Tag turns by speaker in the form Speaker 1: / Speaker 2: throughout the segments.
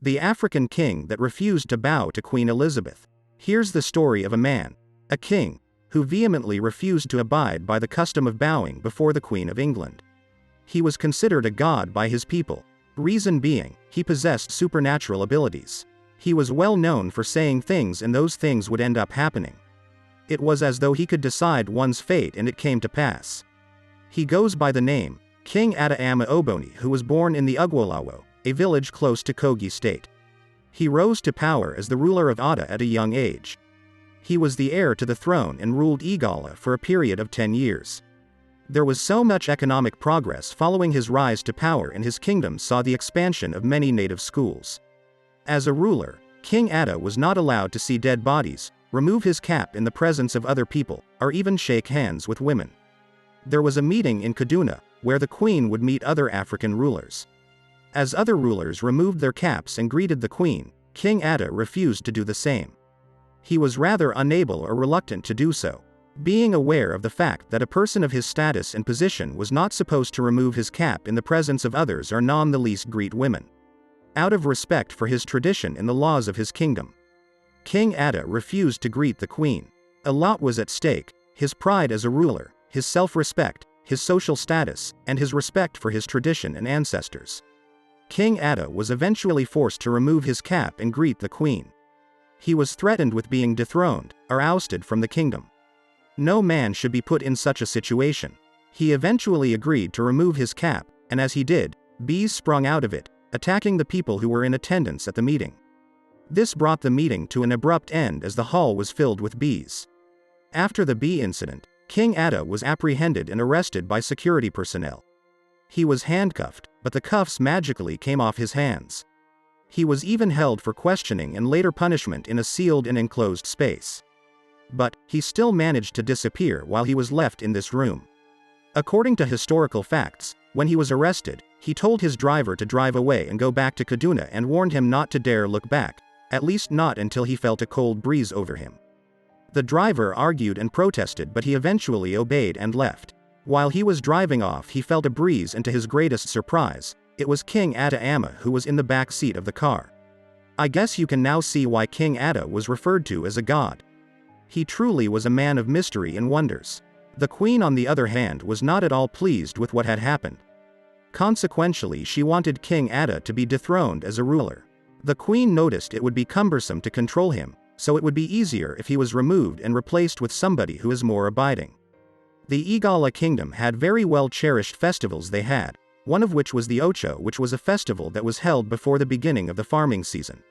Speaker 1: The African king that refused to bow to Queen Elizabeth. Here's the story of a man, a king, who vehemently refused to abide by the custom of bowing before the Queen of England. He was considered a god by his people, reason being, he possessed supernatural abilities. He was well known for saying things and those things would end up happening. It was as though he could decide one's fate and it came to pass. He goes by the name, King Attah Ameh Oboni, who was born in the Ugwolawo, a village close to Kogi state. He rose to power as the ruler of Attah at a young age. He was the heir to the throne and ruled Igala for a period of 10 years. There was so much economic progress following his rise to power, and his kingdom saw the expansion of many native schools. As a ruler, King Attah was not allowed to see dead bodies, remove his cap in the presence of other people, or even shake hands with women. There was a meeting in Kaduna, where the queen would meet other African rulers. As other rulers removed their caps and greeted the queen, King Attah refused to do the same. He was rather unable or reluctant to do so, being aware of the fact that a person of his status and position was not supposed to remove his cap in the presence of others or none the least greet women. Out of respect for his tradition and the laws of his kingdom, King Attah refused to greet the queen. A lot was at stake: his pride as a ruler, his self-respect, his social status, and his respect for his tradition and ancestors. King Attah was eventually forced to remove his cap and greet the queen. He was threatened with being dethroned, or ousted from the kingdom. No man should be put in such a situation. He eventually agreed to remove his cap, and as he did, bees sprung out of it, attacking the people who were in attendance at the meeting. This brought the meeting to an abrupt end as the hall was filled with bees. After the bee incident, King Attah was apprehended and arrested by security personnel. He was handcuffed, but the cuffs magically came off his hands. He was even held for questioning and later punishment in a sealed and enclosed space. But he still managed to disappear while he was left in this room. According to historical facts, when he was arrested, he told his driver to drive away and go back to Kaduna and warned him not to dare look back, at least not until he felt a cold breeze over him. The driver argued and protested, but he eventually obeyed and left. While he was driving off, he felt a breeze, and to his greatest surprise, it was King Attah Ameh who was in the back seat of the car. I guess you can now see why King Attah was referred to as a god. He truly was a man of mystery and wonders. The queen, on the other hand, was not at all pleased with what had happened. Consequentially, she wanted King Attah to be dethroned as a ruler. The queen noticed it would be cumbersome to control him, so it would be easier if he was removed and replaced with somebody who is more abiding. The Igala kingdom had very well cherished festivals they had, one of which was the Ocho, which was a festival that was held before the beginning of the farming season.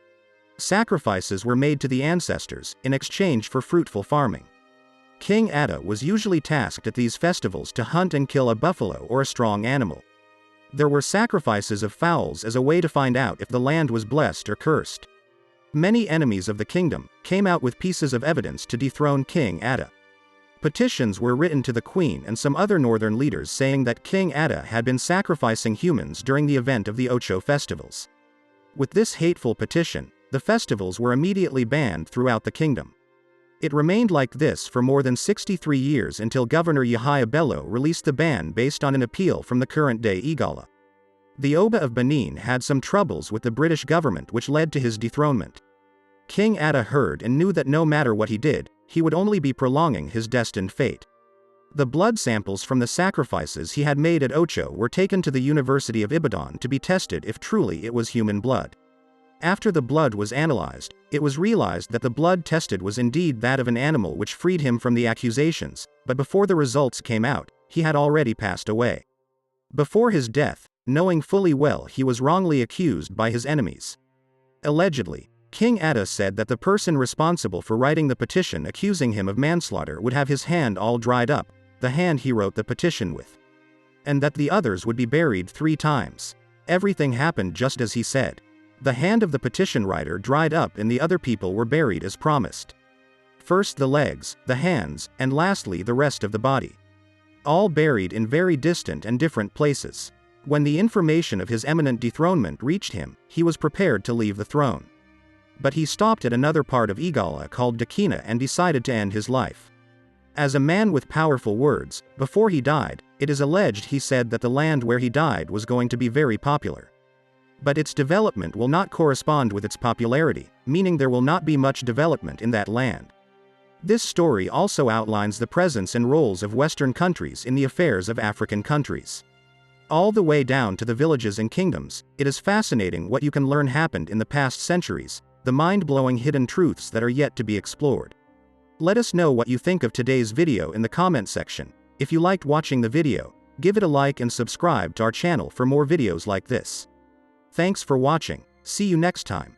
Speaker 1: Sacrifices were made to the ancestors, in exchange for fruitful farming. King Attah was usually tasked at these festivals to hunt and kill a buffalo or a strong animal. There were sacrifices of fowls as a way to find out if the land was blessed or cursed. Many enemies of the kingdom came out with pieces of evidence to dethrone King Attah. Petitions were written to the queen and some other northern leaders saying that King Attah had been sacrificing humans during the event of the Ocho festivals. With this hateful petition, the festivals were immediately banned throughout the kingdom. It remained like this for more than 63 years until Governor Yahaya Bello released the ban based on an appeal from the current-day Igala. The Oba of Benin had some troubles with the British government, which led to his dethronement. King Attah heard and knew that no matter what he did, he would only be prolonging his destined fate. The blood samples from the sacrifices he had made at Ocho were taken to the University of Ibadan to be tested if truly it was human blood. After the blood was analyzed, it was realized that the blood tested was indeed that of an animal, which freed him from the accusations, but before the results came out, he had already passed away. Before his death, knowing fully well he was wrongly accused by his enemies. Allegedly, King Attah said that the person responsible for writing the petition accusing him of manslaughter would have his hand all dried up, the hand he wrote the petition with, and that the others would be buried 3 times. Everything happened just as he said. The hand of the petition writer dried up and the other people were buried as promised. First the legs, the hands, and lastly the rest of the body. All buried in very distant and different places. When the information of his imminent dethronement reached him, he was prepared to leave the throne. But he stopped at another part of Igala called Dakina and decided to end his life. As a man with powerful words, before he died, it is alleged he said that the land where he died was going to be very popular. But its development will not correspond with its popularity, meaning there will not be much development in that land. This story also outlines the presence and roles of Western countries in the affairs of African countries. All the way down to the villages and kingdoms, it is fascinating what you can learn happened in the past centuries, the mind-blowing hidden truths that are yet to be explored. Let us know what you think of today's video in the comment section. If you liked watching the video, give it a like and subscribe to our channel for more videos like this. Thanks for watching. See you next time.